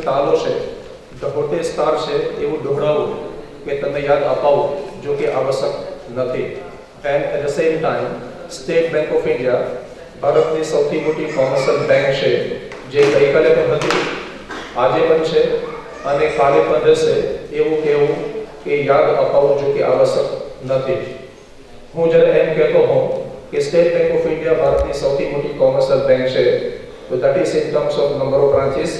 તાલો છે, ઢહોટે સ્ટાર છે એવું દોહરાવું કે તમે યાદ અપાવો જો કે આવશ્યક નથી. And at the same time State Bank of India ભારતની સૌથી મોટી કોમર્શિયલ બેંક છે, જે ગઈકાલે પણ હતી, આજે પણ છે અને કાલે પણ રહેશે એવું કહેવું કે યાદ અપાવવું જો કે આવશ્યક નથી. હું જ્યારે એમ કહેતો હોઉં કે સ્ટેટ બેંક ઓફ ઇન્ડિયા ભારતની સૌથી મોટી કોમર્શિયલ બેંક છે, તો that is in terms of number of branches.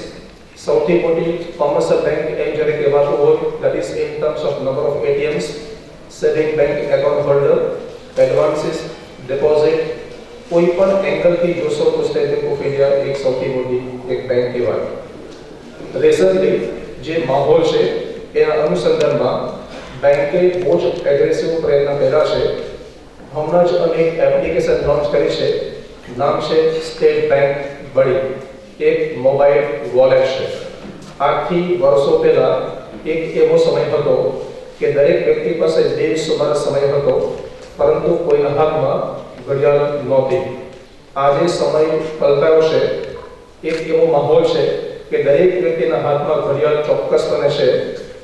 સૌથી મોટી કોમર્શિયલ બેંક એમ જ્યારે કહેવાતું હોય that is in terms of number of ATMs, saving bank account holder, advances, deposit, કોઈ પણ એંગલથી જોશો તો સ્ટેટ બેંક ઓફ ઇન્ડિયા એક સૌથી મોટી એક બેંક કહેવાય. રિસન્ટલી જે માહોલ છે એના અનુસંધાનમાં બેંકે બહુ જ એગ્રેસિવ પ્રયત્ન કર્યા છે. હમણાં જ અમે એક એપ્લિકેશન લોન્ચ કરી છે, નામ છે સ્ટેટ બેંક બડી, એક મોબાઈલ વોલેટ છે. આજથી વર્ષો પહેલા એક એવો સમય હતો કે દરેક વ્યક્તિ પાસે દેશ સુમાર સમય હતો, પરંતુ કોઈના હાથમાં ઘડિયાળ નહોતી. આજે સમય પલટાયો છે, એક એવો માહોલ છે કે દરેક વ્યક્તિના હાથમાં ઘડિયાળ ચોક્કસપણે છે,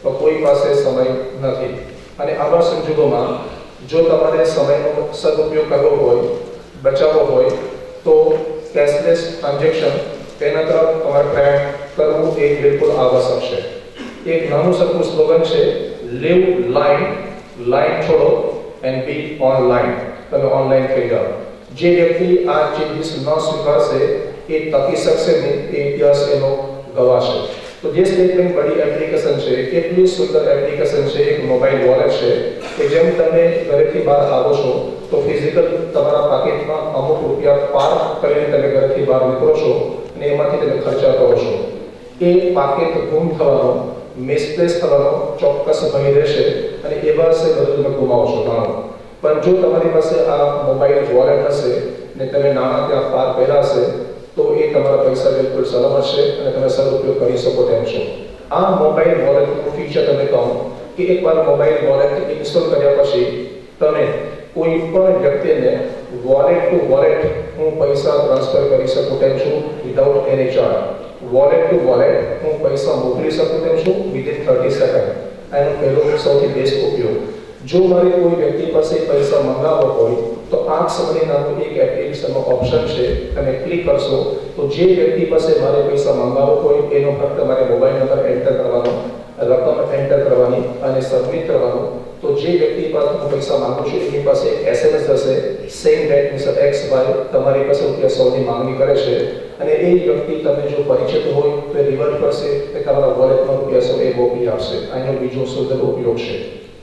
તો કોઈ પાસે સમય નથી. અને આવા સંજોગોમાં જો તમારે સમયનો સદુપયોગ કરવો હોય, બચાવવો હોય, તો કેશલેસ ટ્રાન્ઝેક્શન તેના તરફ તમારે પ્રયાણ કરવું એ બિલકુલ આવશ્યક છે. એક નાનું સરખું સ્લોગન છે, લીવ લાઇન, લાઇન છોડો એન્ડ બી ઓનલાઈન. તમે ઓનલાઈન થઈ જાઓ. જે વ્યક્તિ આ ચેન્જીસ ન સ્વીકારશે એ ટકી શકશે નહીં, એ ઇતિહાસ એનો ગવાશે. તો જે સ્ટેટ બેંક બડી એપ્લિકેશન છે, કેટલી સુંદર એપ્લિકેશન છે, એક મોબાઈલ વોલેટ છે કે જેમ તમે ઘરેથી બહાર આવો છો તો ફિઝિકલ તમારા પાકીટમાં અમુક રૂપિયા પાર કરીને તમે ઘરેથી બહાર નીકળો છો અને એમાંથી તમે ખર્ચા કરો છો. એ પાકીટ ગુમ થવાનો, મિસપ્લેસ થવાનો ચોક્કસ ભય રહેશે અને એ વર્ષે બધું તમે ગુમાવશો નાણું. પણ જો તમારી પાસે આ મોબાઈલ વોલેટ હશે ને તમે નાણાં ત્યાં પાર કર્યા હશે તો એ તમારા પૈસા બિલકુલ સલામત છે અને તમે સદુપયોગ કરી શકો તેમ છો. આ મોબાઈલ વોલેટનું ફીચર તમે કહો કે એકવાર મોબાઈલ વોલેટ ઇન્સ્ટોલ કર્યા પછી તમે કોઈ પણ વ્યક્તિને વોલેટ ટુ વોલેટ હું પૈસા ટ્રાન્સફર કરી શકું તેમ છું without any charge. Wallet to wallet હું પૈસા મોકલી શકું તેમ છું વિધિન 30 સેકન્ડ. એનો પહેલો સૌથી બેસ્ટ ઉપયોગ. જો મારે કોઈ વ્યક્તિ પાસે પૈસા મંગાવવા હોય તો આ સમય નામનું એક એપ્લિકેશનનો ઓપ્શન છે, તમે ક્લિક કરશો તો જે વ્યક્તિ પાસે મારે પૈસા મંગાવવા હોય એનો ફક્ત તમારે મોબાઈલ નંબર એન્ટર કરવાનો, રકમ એન્ટર કરવાની અને સબમિટ કરવાનું. તો જે વ્યક્તિ પાસે હું પૈસા માંગુ છું એની પાસે SMS જશે, same date mister X Y તમારી પાસે રૂપિયા 100 ની માંગણી કરે છે અને એ વ્યક્તિ તમે જો પરિચિત હોય તો એ રિવર્ટ કરશે કે તમારા વોલેટમાં રૂપિયા 100 એ મોકલી આપશે. આનો બીજો સુંદર ઉપયોગ છે.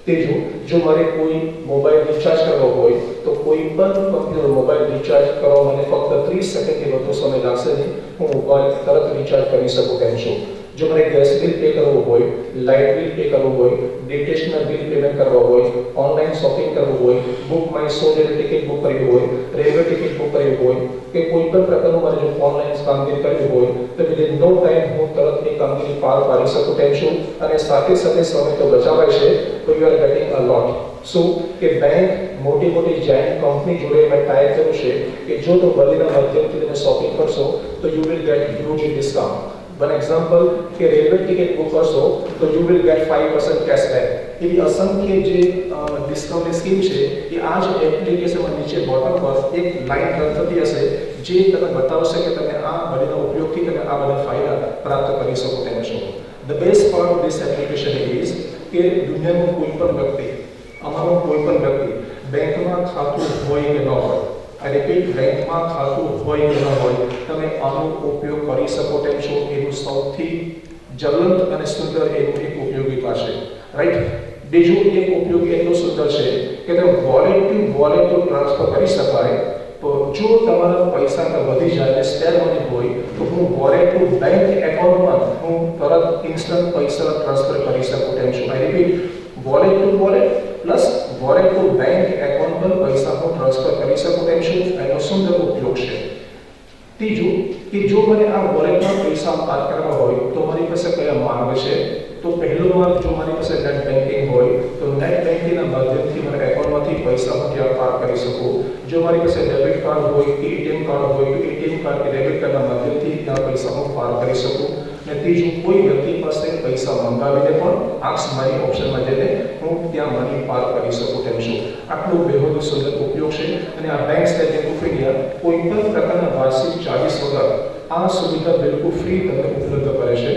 ત્રીજું, જો મારે કોઈ મોબાઈલ રિચાર્જ કરવો હોય તો કોઈ પણ કંપનીનો મોબાઈલ રિચાર્જ કરવા મને ફક્ત 30 સેકન્ડથી વધુ સમય લાગશે નહીં. હું મોબાઈલ તરત રિચાર્જ કરી શકું તેમ છું. જો મારે ગેસ બિલ પે કરવું હોય, લાઇટ બિલ પે કરવું હોય, ડિટેશનલ બિલ પેમેન્ટ કરવા હોય, ઓનલાઈન શોપિંગ કરવું હોય, બુક માય શો જેવી ટિકિટ બુક કરવી હોય, રેલવે ટિકિટ બુક કરવી હોય કે કોઈ પણ પ્રકારનું મારે જો ઓનલાઈન કામગીરી કરવી હોય તો વિધિન નો ટાઈમ હું તરત એ કામગીરી પાર પાડી શકું તેમ છું અને સાથે સાથે સમય તો બચાવાય છે. તો યુ આર ગેટિંગ અ લોટ. શું કે બેંક મોટી મોટી જાયન્ટ કંપની જોડે મેં ટાઈ કર્યું છે કે જો તો બલીના માધ્યમથી તમે શોપિંગ કરશો તો you will get huge discount. One example કે રેલવે ટિકિટ બુક કરશો તો યુ વિલ ગેટ 5% કેશબેક. એવી અસંખ્ય જે ડિસ્કાઉન્ટની સ્કીમ છે એ આ જ એપ્લિકેશનમાં નીચે બોટમ પર એક લાઇન રન થતી હશે જે તમને બતાવશે કે તમે આ બધાના ઉપયોગથી તમે આ બધા ફાયદા પ્રાપ્ત કરી શકો તેમ છો. The best part of this application is કે દુનિયાનું કોઈ પણ વ્યક્તિ, અમારું કોઈ પણ વ્યક્તિ બેંકમાં ખાતું હોય કે ન હોય, આ રિપીટ, બેંકમાં ખાતું હોય કે ન હોય, તમે આનો ઉપયોગ કરી શકો તેમ છો. એનું સૌથી જ્વલંત અને સુંદર એનું એક ઉપયોગિતા છે, રાઈટ. બીજું એક ઉપયોગ એટલો સુંદર છે કે તમે વોલેટ ટુ વોલેટ ટ્રાન્સફર કરી શકાય. તો જો તમારા પૈસા વધી જાય, સ્પેર મની હોય, તો હું વોલેટ ટુ બેંક એકાઉન્ટમાં હું તરત ઇન્સ્ટન્ટ પૈસા ટ્રાન્સફર કરી શકું તેમ છું. I repeat, wallet to wallet plus wallet to bank account પર પૈસા હું ટ્રાન્સફર કરી શકું તેમ છું. એનો સુંદર ઉપયોગ છે. ત્રીજું, કે જો મને આ વોલેટમાં પૈસા પાર કરવા હોય તો મારી પાસે કયા માર્ગ છે? તો પહેલો માર્ગ, જો મારી પાસે નેટ બેન્કિંગ હોય તો નેટ બેન્કિંગના માધ્યમથી મને એકાઉન્ટમાંથી પૈસા હું ત્યાં પાર કરી શકું. જો મારી પાસે ડેબિટ કાર્ડ હોય કે એટીએમ કાર્ડ હોય તો એટીએમ કાર્ડ કે ડેબિટ કાર્ડના માધ્યમથી ત્યાં પૈસા હું પાર કરી શકું. અને ત્રીજું, કોઈ વ્યક્તિ પાસે પૈસા મંગાવીને પણ આસ્ક મની ઓપ્શનમાં જઈને હું ત્યાં મની પાર્ક કરી શકું તેમ છું. આટલું બેહદ સુંદર ઉપયોગ છે અને આ bank state Bank of India કોઈ પણ પ્રકારના વાર્ષિક ચાર્જીસ વગર આ સુવિધા બિલકુલ ફ્રી તમને ઉપલબ્ધ કરે છે.